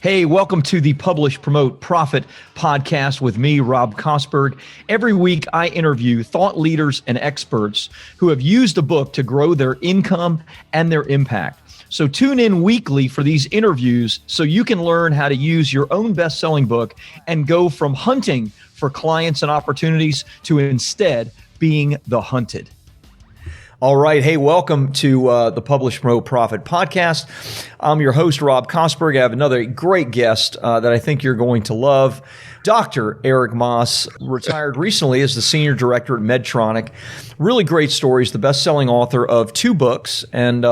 Hey, welcome to the Publish, Promote, Profit podcast with me, Rob Kosberg. Every week, I interview thought leaders and experts who have used a book to grow their income and their impact. So tune in weekly for these interviews so you can learn how to use your own best-selling book and go from hunting for clients and opportunities to instead being the hunted. All right. Hey, welcome to the Publish, Promote, Profit podcast. I'm your host, Rob Kosberg. I have another great guest that I think you're going to love. Dr. Eric Maass retired recently as the senior director at Medtronic. Really great stories, the best-selling author of 2 books. And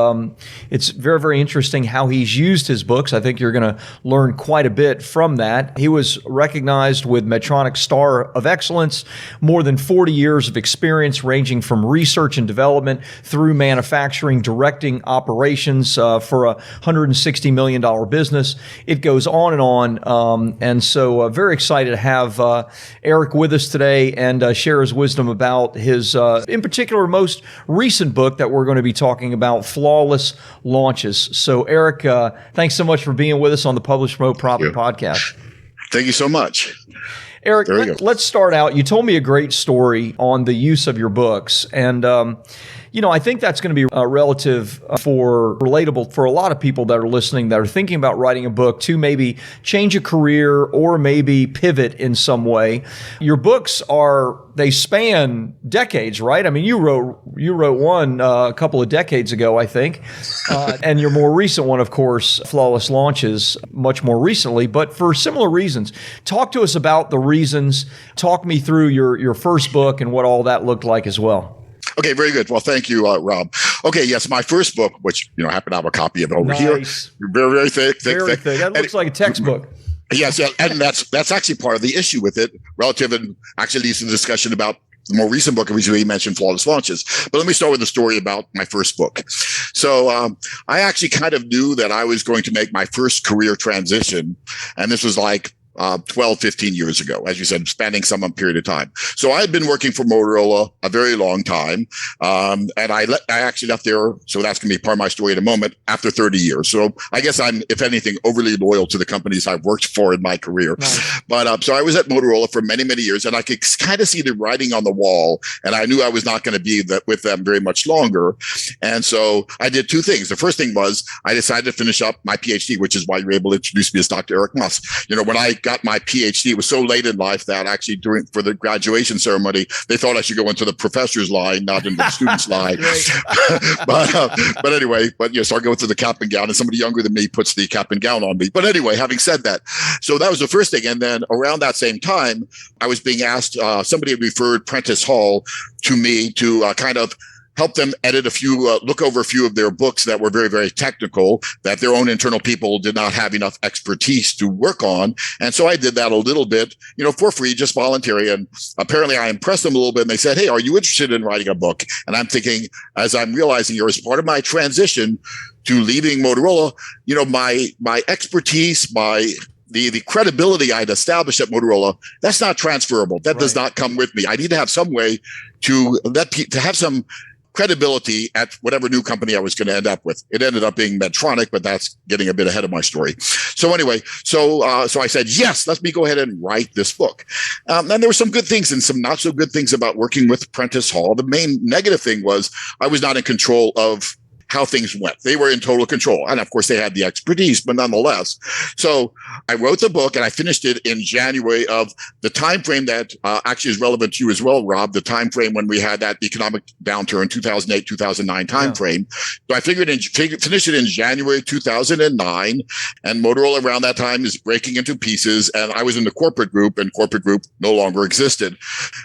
it's very, very interesting how he's used his books. I think you're going to learn quite a bit from that. He was recognized with Medtronic Star of Excellence, more than 40 years of experience ranging from research and development through manufacturing, directing operations for a $160 million business. It goes on and on. And so very excited to have Eric with us today and share his wisdom about his, in particular, most recent book that we're going to be talking about, Flawless Launches. So Eric, thanks so much for being with us on the Publish, Promote, Profit podcast. Thank you so much. Eric, let's start out. You told me a great story on the use of your books. And, I think that's going to be relatable for a lot of people that are listening that are thinking about writing a book to maybe change a career or maybe pivot in some way. Your books they span decades, right? I mean, you wrote one a couple of decades ago, I think. And your more recent one, of course, Flawless Launches, much more recently, but for similar reasons. Talk to us about the reasons. Talk me through your first book and what all that looked like as well. Okay, very good. Well, thank you, Rob. Okay, yes, my first book, which I happen to have a copy of it over here. Very, very thick. Very thick. That looks like a textbook. Yes, and that's actually part of the issue with it, relative, and actually leads to the discussion about the more recent book, which we mentioned, Flawless Launches. But let me start with the story about my first book. So I actually kind of knew that I was going to make my first career transition, and this was like 12, 15 years ago, as you said, spanning some period of time. So I had been working for Motorola a very long time. And I actually left there. So that's going to be part of my story in a moment after 30 years. So I guess I'm, if anything, overly loyal to the companies I've worked for in my career. Nice. But so I was at Motorola for many, many years, and I could kind of see the writing on the wall. And I knew I was not going to be with them very much longer. And so I did 2 things. The first thing was I decided to finish up my PhD, which is why you were able to introduce me as Dr. Eric Maass. When I got my PhD, it was so late in life that actually for the graduation ceremony, they thought I should go into the professor's line, not into the student's line. But anyway, so I go through the cap and gown, and somebody younger than me puts the cap and gown on me. But anyway, having said that, so that was the first thing. And then around that same time, I was being asked, somebody had referred Prentice Hall to me to kind of help them edit look over a few of their books that were very, very technical, that their own internal people did not have enough expertise to work on. And so I did that a little bit, for free, just voluntary. And apparently I impressed them a little bit. And they said, "Hey, are you interested in writing a book?" And I'm thinking, as I'm realizing here, as part of my transition to leaving Motorola, my expertise, the credibility I'd established at Motorola, that's not transferable. That does not come with me. I need to have some way to have some credibility at whatever new company I was going to end up with. It ended up being Medtronic, but that's getting a bit ahead of my story. So anyway, so I said, yes, let me go ahead and write this book. And there were some good things and some not so good things about working with Prentice Hall. The main negative thing was I was not in control of how things went. They were in total control. And of course they had the expertise, but nonetheless. So I wrote the book and I finished it in January of the time frame that actually is relevant to you as well, Rob, the time frame when we had that economic downturn, 2008, 2009 time frame. So I finished it in January 2009, and Motorola around that time is breaking into pieces, and I was in the corporate group, and corporate group no longer existed.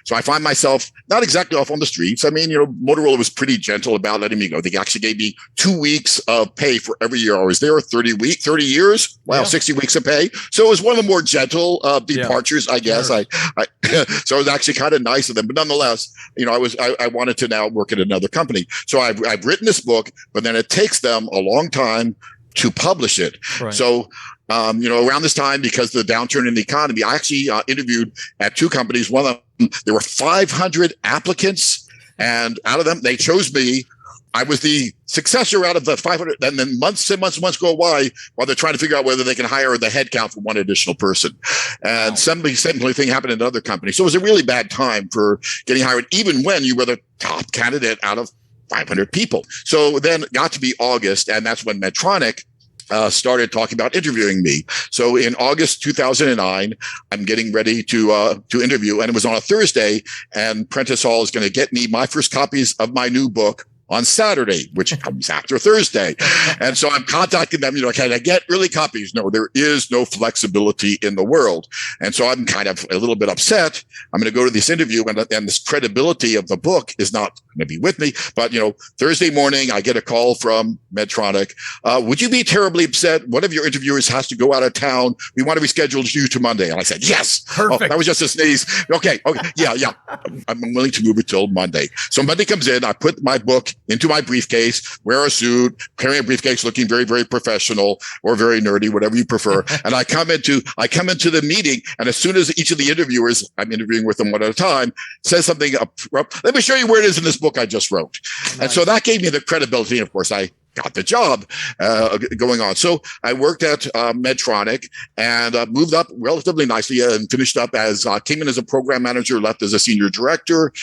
So I find myself not exactly off on the streets. I mean, Motorola was pretty gentle about letting me go. They actually gave me 2 weeks of pay for every year I was there, 30 years. Wow, 60 weeks of pay. So it was one of the more gentle departures, I guess. Sure. So it was actually kind of nice of them. But nonetheless, I wanted to now work at another company. So I've written this book, but then it takes them a long time to publish it. Right. So around this time, because of the downturn in the economy, I actually interviewed at 2 companies. One of them, there were 500 applicants, and out of them, they chose me I was the successor out of the 500, and then months go by while they're trying to figure out whether they can hire the headcount for one additional person. And same thing happened in other companies. So it was a really bad time for getting hired, even when you were the top candidate out of 500 people. So then it got to be August, and that's when Medtronic started talking about interviewing me. So in August 2009, I'm getting ready to interview, and it was on a Thursday, and Prentice Hall is going to get me my first copies of my new book on Saturday, which comes after Thursday. And so I'm contacting them, can I get early copies? No, there is no flexibility in the world. And so I'm kind of a little bit upset. I'm going to go to this interview, and this credibility of the book is not going to be with me. But, Thursday morning, I get a call from Medtronic. Would you be terribly upset? One of your interviewers has to go out of town. We want to reschedule you to Monday. And I said, yes. Perfect. Oh, that was just a sneeze. Okay. Yeah. I'm willing to move it till Monday. So Monday comes in. I put my book into my briefcase, wear a suit, carry a briefcase, looking very, very professional or very nerdy, whatever you prefer. And I come into the meeting, and as soon as each of the interviewers, I'm interviewing with them one at a time, says something, let me show you where it is in this book I just wrote. Nice. And so that gave me the credibility. And of course, I got the job going on. So I worked at Medtronic and moved up relatively nicely and finished up came in as a program manager, left as a senior director.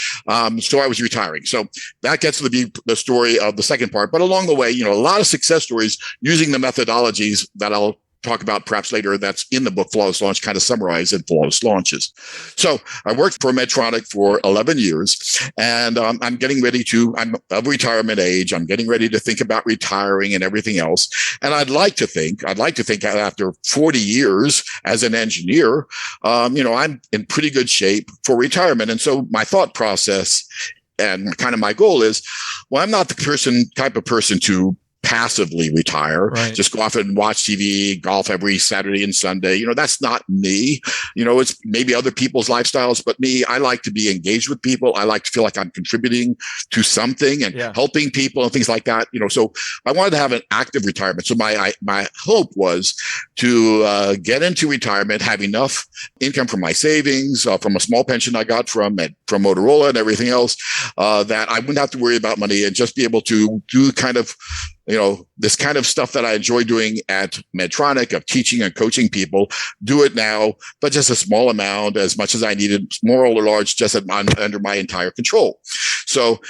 So I was retiring. So that gets to be the story of the second part. But along the way, a lot of success stories using the methodologies that I'll talk about perhaps later, that's in the book Flawless Launch, kind of summarized in Flawless Launches. So I worked for Medtronic for 11 years, and I'm getting ready I'm of retirement age. I'm getting ready to think about retiring and everything else. And I'd like to think after 40 years as an engineer, I'm in pretty good shape for retirement. And so my thought process and kind of my goal is, well, I'm not the type of person to passively retire, right. Just go off and watch TV, golf every Saturday and Sunday. That's not me. It's maybe other people's lifestyles, but me, I like to be engaged with people. I like to feel like I'm contributing to something and helping people and things like that. So I wanted to have an active retirement. So my hope was to get into retirement, have enough income from my savings, from a small pension I got from Motorola and everything else, that I wouldn't have to worry about money and just be able to do kind of this kind of stuff that I enjoy doing at Medtronic of teaching and coaching people, do it now, but just a small amount, as much as I needed, small or large, just under my entire control. So,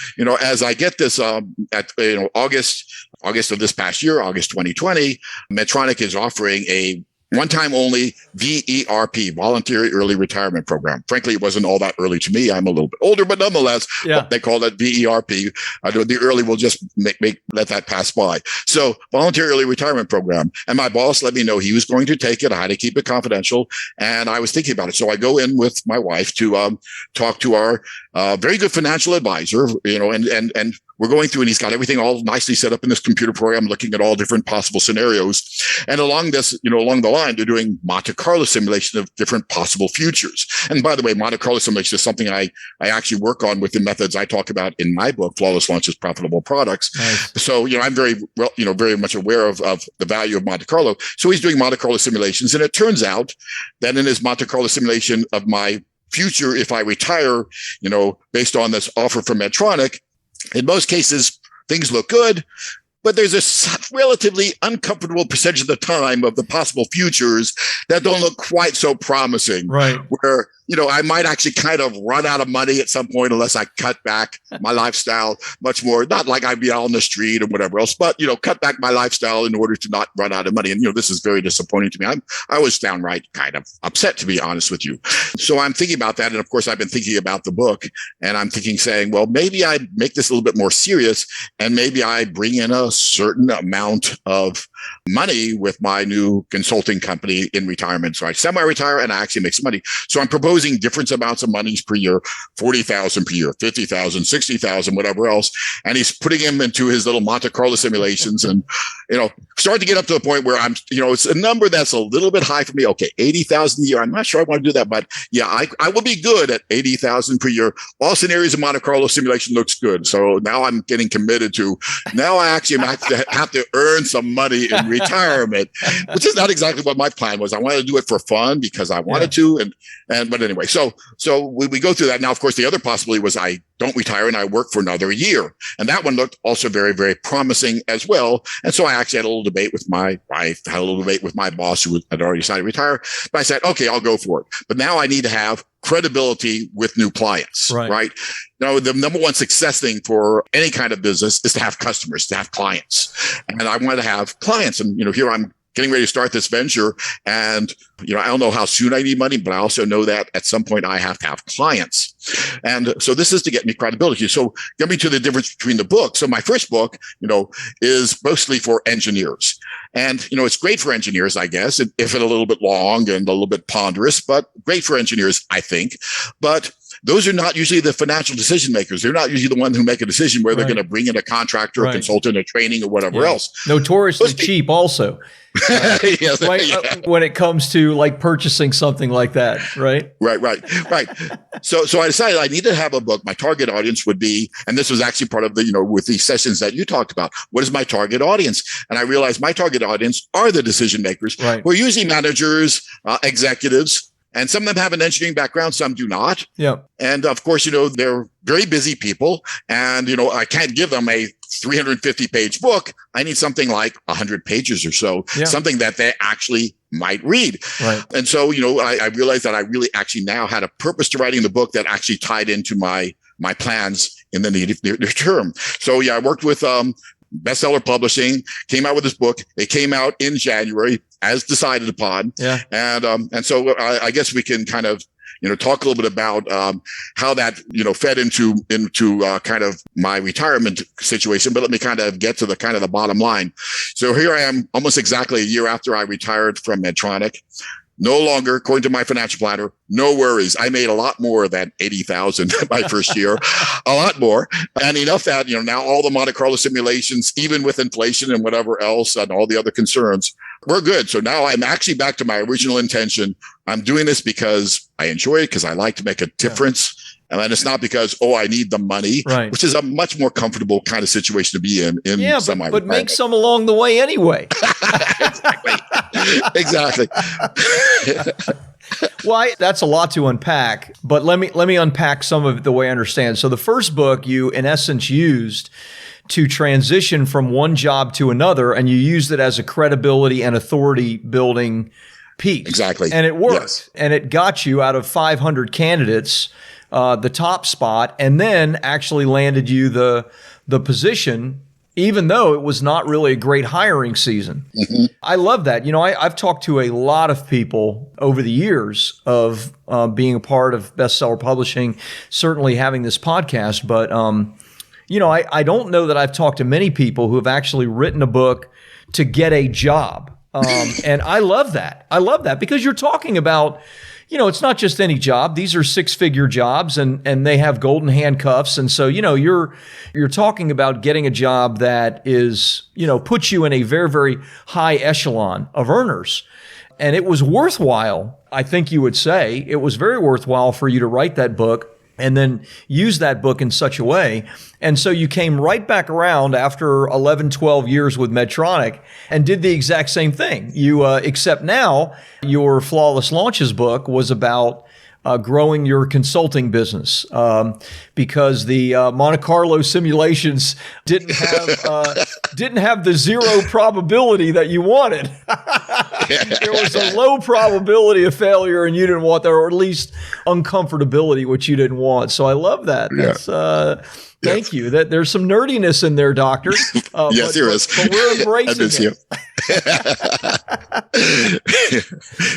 as I get this at August of this past year, August 2020, Medtronic is offering a one-time only VERP, Voluntary Early Retirement Program. Frankly, it wasn't all that early to me. I'm a little bit older, but nonetheless, they call it VERP. The early will just let that pass by. So Voluntary Early Retirement Program. And my boss let me know he was going to take it. I had to keep it confidential. And I was thinking about it. So I go in with my wife to talk to our very good financial advisor, and we're going through, and he's got everything all nicely set up in this computer program, looking at all different possible scenarios. And along the line, they're doing Monte Carlo simulation of different possible futures. And by the way, Monte Carlo simulation is something I actually work on with the methods I talk about in my book, Flawless Launches, Profitable Products. Nice. So, I'm very much aware of the value of Monte Carlo. So he's doing Monte Carlo simulations. And it turns out that in his Monte Carlo simulation of my future, if I retire, based on this offer from Medtronic, in most cases, things look good, but there's a relatively uncomfortable percentage of the time of the possible futures that don't look quite so promising. Right. Where, I might actually kind of run out of money at some point unless I cut back my lifestyle much more. Not like I'd be out on the street or whatever else, but, cut back my lifestyle in order to not run out of money. And, this is very disappointing to me. I was downright kind of upset, to be honest with you. So I'm thinking about that. And of course, I've been thinking about the book, and I'm saying, well, maybe I make this a little bit more serious, and maybe I bring in a certain amount of money with my new consulting company in retirement. So I semi-retire and I actually make some money. So I'm proposing different amounts of monies per year, 40,000 per year, 50,000, 60,000, whatever else. And he's putting him into his little Monte Carlo simulations and, starting to get up to the point where I'm, it's a number that's a little bit high for me. Okay, 80,000 a year. I'm not sure I want to do that, but yeah, I will be good at 80,000 per year. All scenarios of Monte Carlo simulation looks good. So now I'm getting committed to, now I actually have to earn some money in retirement, which is not exactly what my plan was. I wanted to do it for fun because I wanted to, but But anyway, so we go through that. Now, of course, the other possibility was I don't retire and I work for another year. And that one looked also very, very promising as well. And so I actually had a little debate with my wife, had a little debate with my boss who had already decided to retire. But I said, okay, I'll go for it. But now I need to have credibility with new clients, right? The number one success thing for any kind of business is to have customers, to have clients. And I want to have clients. And, here I'm getting ready to start this venture. And, I don't know how soon I need money, but I also know that at some point I have to have clients. And so this is to get me credibility. So get me to the difference between the book. So my first book, is mostly for engineers. And, it's great for engineers, I guess, if it's a little bit long and a little bit ponderous, but great for engineers, I think. But those are not usually the financial decision makers. They're not usually the ones who make a decision where they're going to bring in a contractor, a consultant, a training, or whatever else. Notoriously cheap also. Yes, when it comes to like purchasing something like that, right? Right. So I decided I need to have a book. My target audience would be, and this was actually part of the, with these sessions that you talked about. What is my target audience? And I realized my target audience are the decision makers, who are usually managers, executives. And some of them have an engineering background, some do not. Yeah. And of course, they're very busy people. And, I can't give them a 350-page book. I need something like 100 pages or so, something that they actually might read. Right. And so, I realized that I really actually now had a purpose to writing the book that actually tied into my plans in the near term. So, I worked with Bestseller Publishing, came out with this book. It came out in January, as decided upon. Yeah. And so I guess we can kind of, talk a little bit about how that, fed into kind of my retirement situation. But let me kind of get to the bottom line. So here I am almost exactly a year after I retired from Medtronic. No longer, according to my financial planner, no worries. I made a lot more than 80,000 my first year, a lot more. And enough that, now all the Monte Carlo simulations, even with inflation and whatever else and all the other concerns, we're good. So now I'm actually back to my original intention. I'm doing this because I enjoy it, because I like to make a difference. And then it's not because, I need the money, which is a much more comfortable kind of situation to be in but make some along the way anyway. Exactly. Well, that's a lot to unpack, but let me unpack some of it the way I understand. So the first book you, in essence, used to transition from one job to another, and you used it as a credibility and authority building piece. Exactly. And it worked. Yes. And it got you out of 500 candidates the top spot, and then actually landed you the position, even though it was not really a great hiring season. Mm-hmm. I love that. I've talked to a lot of people over the years of being a part of Bestseller Publishing, certainly having this podcast, but I don't know that I've talked to many people who have actually written a book to get a job. And I love that. I love that because you're talking about, it's not just any job. These are six-figure jobs and they have golden handcuffs. And so, you're talking about getting a job that is, puts you in a very, very high echelon of earners. And it was worthwhile, I think you would say. It was very worthwhile for you to write that book and then use that book in such a way. And so you came right back around after 11, 12 years with Medtronic and did the exact same thing. Except now your Flawless Launches book was about growing your consulting business because the Monte Carlo simulations didn't have the zero probability that you wanted. There was a low probability of failure, and you didn't want that, or at least uncomfortability, which you didn't want. So I love that. That's, Thank you. That there's some nerdiness in there, Doctor. Yes, there is. But we're embracing it.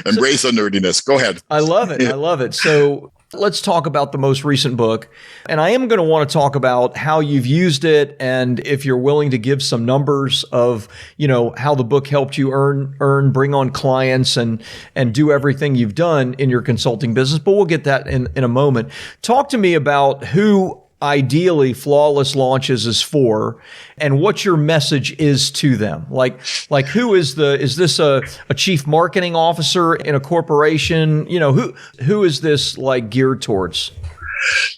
Embrace the nerdiness. Go ahead. I love it. I love it. So let's talk about the most recent book. And I am going to want to talk about how you've used it, and if you're willing to give some numbers of, how the book helped you earn, bring on clients, and do everything you've done in your consulting business. But we'll get that in a moment. Talk to me about who ideally Flawless Launches is for, and what your message is to them. Like who is this a chief marketing officer in a corporation? Who is this like geared towards?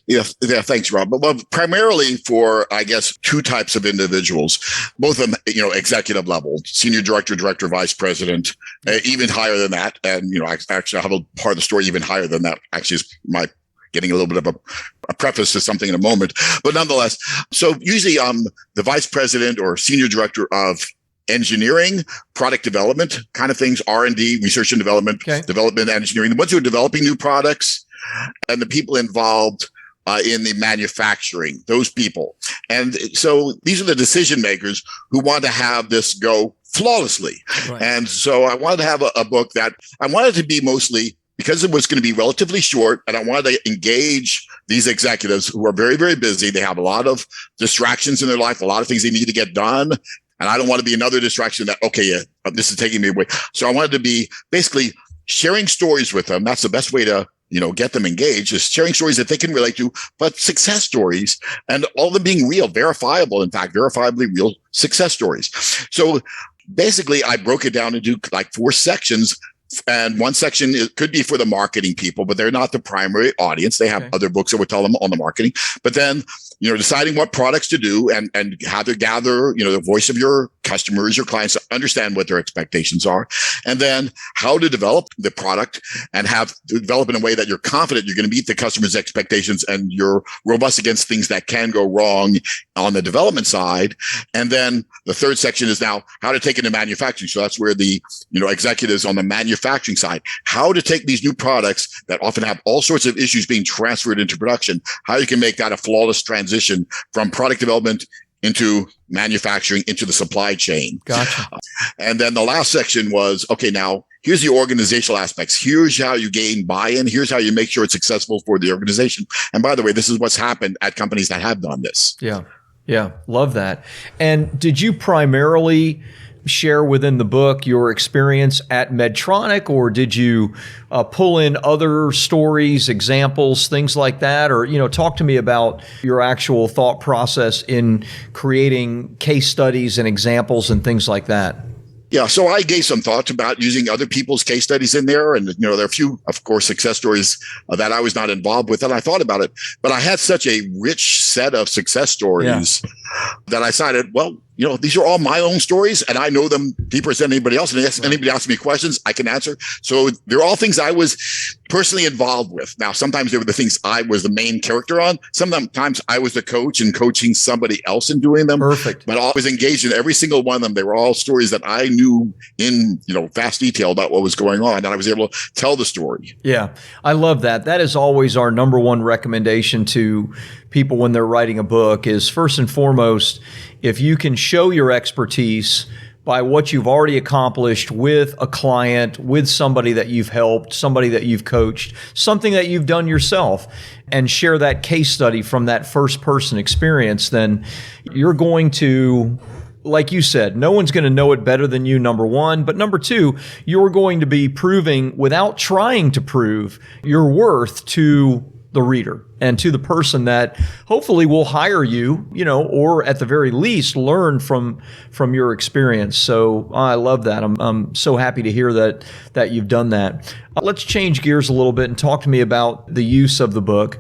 Yeah, thanks, Rob. But well, primarily for, I guess, two types of individuals, both of them, executive level, senior director, director, vice president, even higher than that. And, I actually have a part of the story even higher than that. Actually, is my getting a little bit of a preface to something in a moment. But nonetheless, so usually the vice president or senior director of engineering, product development kind of things, R&D, research and development, development and engineering, the ones who are developing new products, and the people involved in the manufacturing, those people. And so these are the decision makers who want to have this go flawlessly. Right. And so I wanted to have a book that I wanted to be mostly, because it was going to be relatively short, and I wanted to engage these executives who are very, very busy. They have a lot of distractions in their life, a lot of things they need to get done. And I don't want to be another distraction that, this is taking me away. So I wanted to be basically sharing stories with them. That's the best way to, get them engaged, is sharing stories that they can relate to, but success stories, and all of them being real, verifiable, in fact, verifiably real success stories. So basically I broke it down into like 4 sections. And one section could be for the marketing people, but they're not the primary audience. They have other books that would tell them on the marketing. But then, deciding what products to do and how to gather, the voice of your customers, your clients, to understand what their expectations are. And then how to develop the product and develop in a way that you're confident you're going to meet the customer's expectations and you're robust against things that can go wrong on the development side. And then the third section is now how to take it to manufacturing. So that's where the, executives on the manufacturing side, how to take these new products that often have all sorts of issues being transferred into production, how you can make that a flawless transition from product development into manufacturing, into the supply chain. Gotcha. And then the last section was, now here's the organizational aspects. Here's how you gain buy-in. Here's how you make sure it's successful for the organization. And by the way, this is what's happened at companies that have done this. Yeah. Love that. And did you primarily share within the book your experience at Medtronic, or did you pull in other stories, examples, things like that? Or, talk to me about your actual thought process in creating case studies and examples and things like that. Yeah, so I gave some thought about using other people's case studies in there. And, there are a few, of course, success stories that I was not involved with. And I thought about it, but I had such a rich set of success stories that I decided, these are all my own stories and I know them deeper than anybody else. And if anybody asks me questions, I can answer. So they're all things I was personally involved with. Now, sometimes they were the things I was the main character on. Sometimes I was the coach and coaching somebody else in doing them. Perfect. But I was engaged in every single one of them. They were all stories that I knew in, vast detail about what was going on. And I was able to tell the story. Yeah, I love that. That is always our number one recommendation to people when they're writing a book is, first and foremost, if you can show your expertise by what you've already accomplished with a client, with somebody that you've helped, somebody that you've coached, something that you've done yourself, and share that case study from that first person experience, then you're going to, like you said, no one's going to know it better than you, number one. But number two, you're going to be proving, without trying to prove, your worth to the reader and to the person that hopefully will hire you, or at the very least learn from your experience. So I love that. I'm so happy to hear that you've done that. Let's change gears a little bit and talk to me about the use of the book.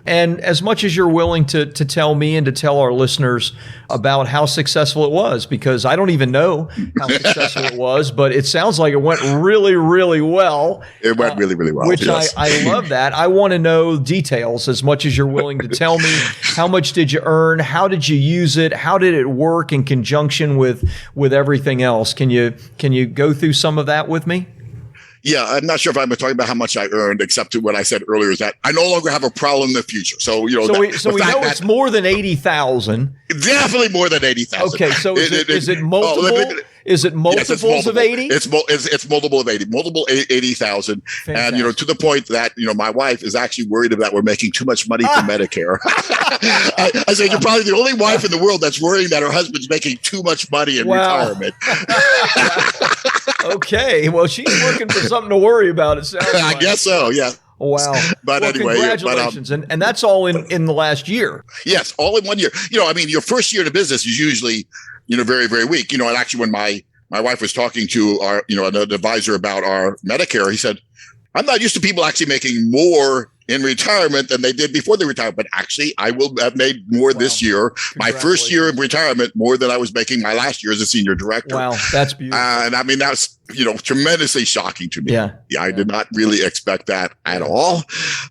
And as much as you're willing to tell me and to tell our listeners about how successful it was, because I don't even know how successful it was, but it sounds like it went really, really well. It went really, really well. Which yes. I love that. I want to know details as much as you're willing to tell me. How much did you earn? How did you use it? How did it work in conjunction with everything else? Can you go through some of that with me? Yeah, I'm not sure if I'm talking about how much I earned, except to what I said earlier is that I no longer have a problem in the future. So, we know it's more than 80,000. Definitely more than 80,000. Okay, so is it multiple? Is it multiples of 80? It's multiple of 80, multiple 80,000. And, to the point that, my wife is actually worried that we're making too much money for Medicare. I said, you're probably the only wife in the world that's worrying that her husband's making too much money in retirement. Okay, well, she's looking for something to worry about, it sounds like. I guess so, yeah. Wow. But anyway, congratulations. And that's all in the last year. Yes, all in 1 year. Your first year in business is usually, very, very weak. And actually when my wife was talking to our, an advisor about our Medicare, he said, I'm not used to people actually making more in retirement than they did before they retired. But actually, I will have made more this year, my first year of retirement, more than I was making my last year as a senior director. Wow, that's beautiful. And I mean, that's, tremendously shocking to me. Yeah. I did not really expect that at all.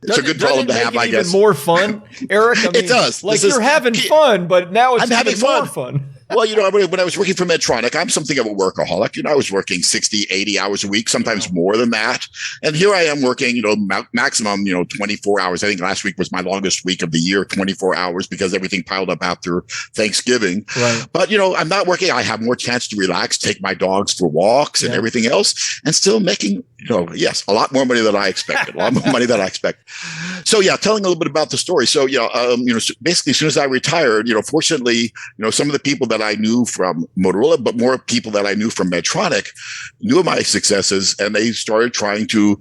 It's a good problem to have, I guess. Even more fun, Eric? I mean, it does. Like you're having fun, but now it's having more fun. Well, when I was working for Medtronic, I'm something of a workaholic. I was working 60, 80 hours a week, sometimes more than that. And here I am working, maximum, 24 hours. I think last week was my longest week of the year, 24 hours, because everything piled up after Thanksgiving. Right. But, I'm not working. I have more chance to relax, take my dogs for walks and everything else, and still making, yes, a lot more money than I expected, So, telling a little bit about the story. So, basically, as soon as I retired, fortunately, some of the people that I knew from Motorola, but more people that I knew from Medtronic knew of my successes, and they started trying to,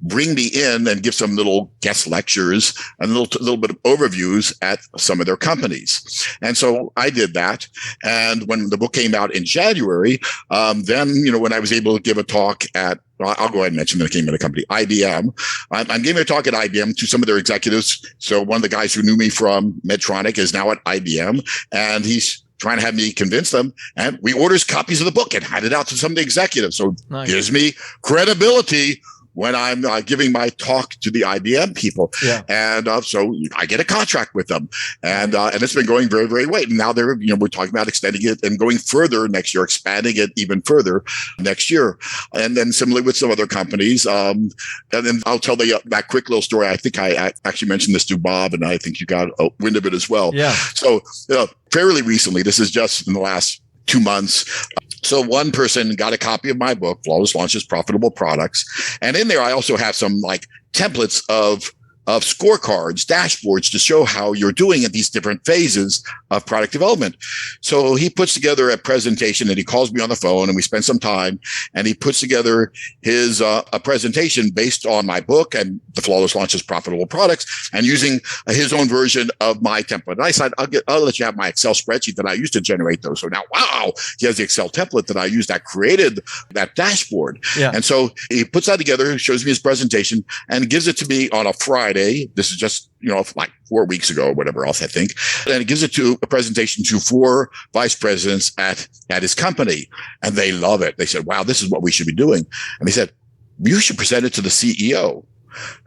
bring me in and give some little guest lectures and a little bit of overviews at some of their companies. And so I did that. And when the book came out in January, then, when I was able to give a talk at, I'll go ahead and mention the name of the company, IBM. I'm giving a talk at IBM to some of their executives. So one of the guys who knew me from Medtronic is now at IBM, and he's trying to have me convince them, and we orders copies of the book and hand it out to some of the executives. So it gives me credibility when I'm giving my talk to the IBM people. Yeah. And so I get a contract with them. And it's been going very, very well. And now they're, we're talking about extending it and going further next year, expanding it even further next year. And then similarly with some other companies. And then I'll tell that quick little story. I think I actually mentioned this to Bob, and I think you got a wind of it as well. Yeah. So fairly recently, this is just in the last 2 months. So one person got a copy of my book, Flawless Launches, Profitable Products. And in there, I also have some templates of scorecards, dashboards to show how you're doing at these different phases of product development. So he puts together a presentation, and he calls me on the phone, and we spend some time, and he puts together his a presentation based on my book and the Flawless Launches, Profitable Products, and using his own version of my template. And I said, I'll let you have my Excel spreadsheet that I used to generate those. So now, wow, he has the Excel template that I used that created that dashboard. Yeah. And so he puts that together, shows me his presentation, and gives it to me on a Friday. This is just, 4 weeks ago or whatever else, I think. And it gives it to a presentation to 4 vice presidents at his company. And they love it. They said, wow, this is what we should be doing. And they said, you should present it to the CEO.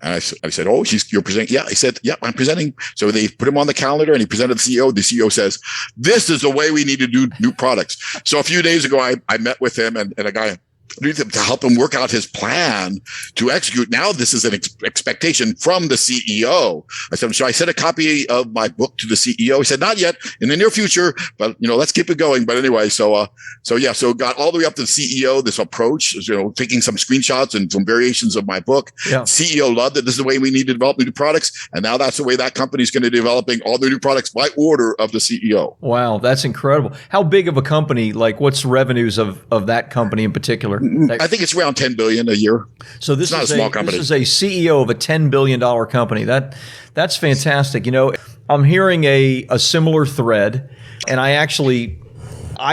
And I said, oh, you're presenting? Yeah. He said, yeah, I'm presenting. So they put him on the calendar, and he presented to the CEO. The CEO says, this is the way we need to do new products. So a few days ago, I met with him and a guy to help him work out his plan to execute. Now this is an expectation from the CEO. I said, should I send a copy of my book to the CEO? He said, not yet, in the near future, but let's keep it going. But anyway, so got all the way up to the CEO, this approach, taking some screenshots and some variations of my book. Yeah. CEO loved it. This is the way we need to develop new products. And now that's the way that company's going to be developing all the new products by order of the CEO. Wow. That's incredible. How big of a company, what's revenues of that company in particular? I think it's around $10 billion a year. So this is not a small company. This is a CEO of a $10 billion company. That's fantastic. I'm hearing a similar thread, and I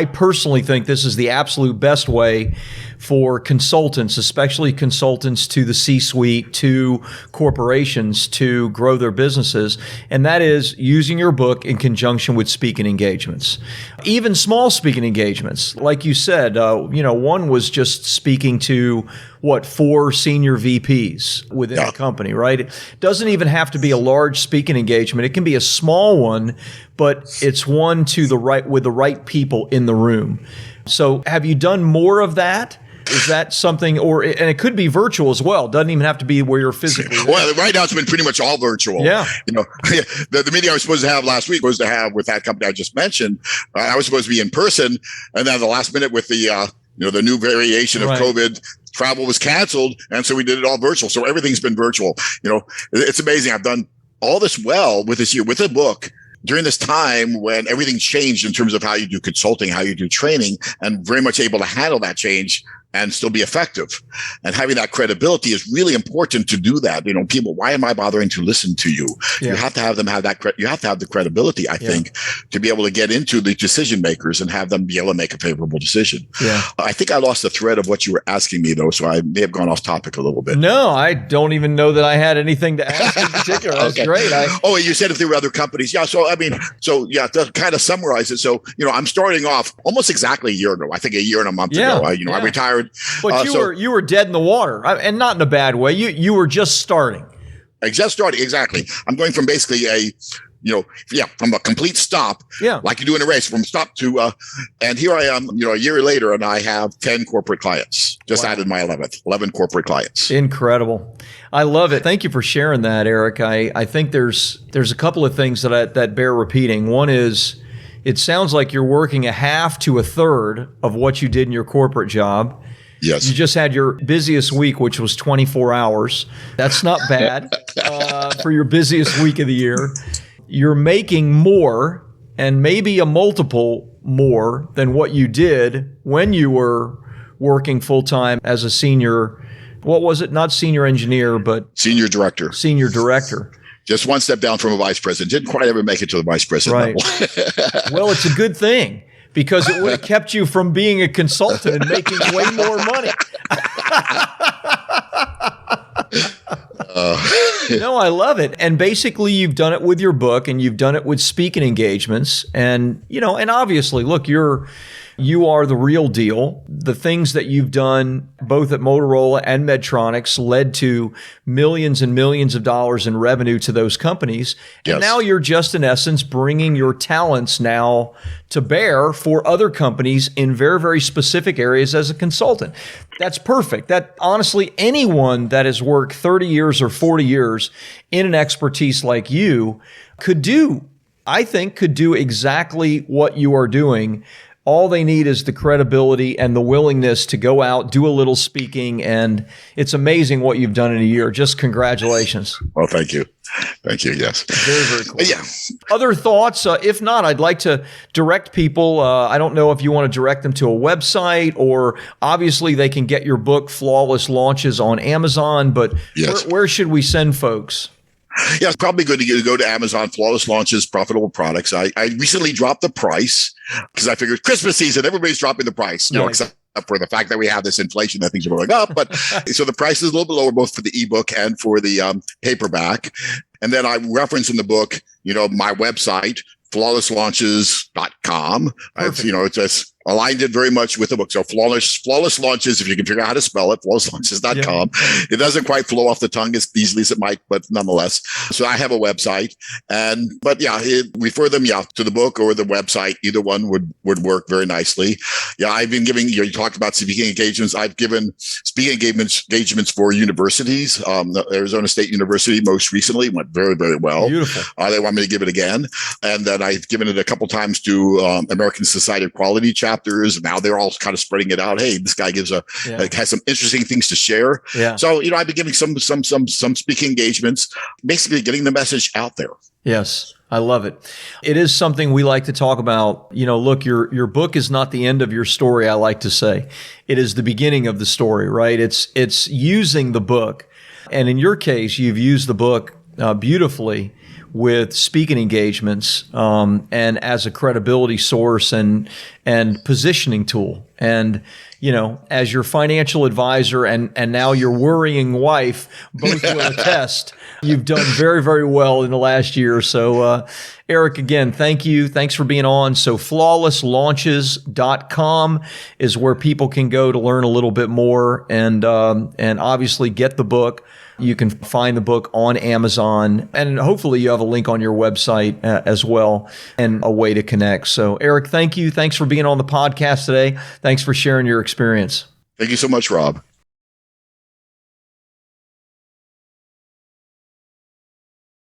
personally think this is the absolute best way for consultants, especially consultants to the C-suite, to corporations, to grow their businesses. And that is using your book in conjunction with speaking engagements. Even small speaking engagements. Like you said, one was just speaking to 4 senior VPs within a company, right? It doesn't even have to be a large speaking engagement. It can be a small one, but it's one with the right people in the room. So have you done more of that? Is that something, and it could be virtual as well. Doesn't even have to be where you're physically there. Well, right now it's been pretty much all virtual. Yeah. The meeting I was supposed to have last week was to have with that company I just mentioned. I was supposed to be in person, and then at the last minute with the the new variation of COVID, travel was canceled, and so we did it all virtual. So everything's been virtual. It's amazing. I've done all this well with this year with a book during this time when everything changed in terms of how you do consulting, how you do training, and very much able to handle that change and still be effective. And having that credibility is really important to do that. People, why am I bothering to listen to you? You have to have them have that. You have to have the credibility, I think, to be able to get into the decision makers and have them be able to make a favorable decision. Yeah. I think I lost the thread of what you were asking me, though, so I may have gone off topic a little bit. No, I don't even know that I had anything to ask in particular. That's okay. Great. You said if there were other companies. Yeah. So, to kind of summarize it. So, I'm starting off almost exactly a year ago. I think a year and a month ago. I retired. But you were dead in the water, and not in a bad way. You were just starting. Just starting, exactly. I'm going from basically from a complete stop, like you do in a race, from stop to, and here I am, a year later, and I have 10 corporate clients. Just added my 11 corporate clients. Incredible. I love it. Thank you for sharing that, Eric. I think there's a couple of things that bear repeating. One is, it sounds like you're working a half to a third of what you did in your corporate job. Yes. You just had your busiest week, which was 24 hours. That's not bad for your busiest week of the year. You're making more, and maybe a multiple more than what you did when you were working full-time as a senior, what was it? Not senior engineer, but senior director. Senior director. Just one step down from a vice president. Didn't quite ever make it to the vice president level. Well, it's a good thing, because it would have kept you from being a consultant and making way more money. No, I love it. And basically, you've done it with your book, and you've done it with speaking engagements. And, and obviously, look, you are the real deal. The things that you've done both at Motorola and Medtronic led to millions and millions of dollars in revenue to those companies. Yes. And now you're just, in essence, bringing your talents now to bear for other companies in very, very specific areas as a consultant. That's perfect. That, honestly, anyone that has worked 30 years or 40 years in an expertise like you could do exactly what you are doing. All they need is the credibility and the willingness to go out, do a little speaking, and it's amazing what you've done in a year. Just congratulations. Well, thank you. Thank you. Yes. Very, very cool. Yeah. Other thoughts? If not, I'd like to direct people. I don't know if you want to direct them to a website, or obviously they can get your book, Flawless Launches, on Amazon, but where should we send folks? Yeah, it's probably good to go to Amazon, Flawless Launches, Profitable Products. I recently dropped the price because I figured Christmas season, everybody's dropping the price, except for the fact that we have this inflation that things are going up. But so the price is a little bit lower, both for the ebook and for the paperback. And then I reference in the book, my website, flawlesslaunches.com. It's just aligned it very much with the book. So flawless launches, if you can figure out how to spell it, flawlesslaunches.com. Yeah. It doesn't quite flow off the tongue as easily as it might, but nonetheless. So I have a website, refer them, to the book or the website. Either one would work very nicely. Yeah. I've been giving, you talked about speaking engagements. I've given speaking engagements for universities. The Arizona State University most recently went very, very well. Beautiful. They want me to give it again. And then I've given it a couple times to American Society of Quality chapters. Now they're all kind of spreading it out. Hey, this guy gives has some interesting things to share. Yeah. So, I've been giving some speaking engagements, basically getting the message out there. Yes. I love it. It is something we like to talk about. Look, your book is not the end of your story, I like to say. It is the beginning of the story, right? It's using the book. And in your case, you've used the book beautifully with speaking engagements and as a credibility source and positioning tool. And, as your financial advisor and now your worrying wife both will attest, you've done very, very well in the last year. So, Eric, again, thank you. Thanks for being on. So flawlesslaunches.com is where people can go to learn a little bit more and obviously get the book. You can find the book on Amazon, and hopefully you have a link on your website as well and a way to connect. So, Eric, thank you. Thanks for being on the podcast today. Thanks for sharing your experience. Thank you so much, Rob.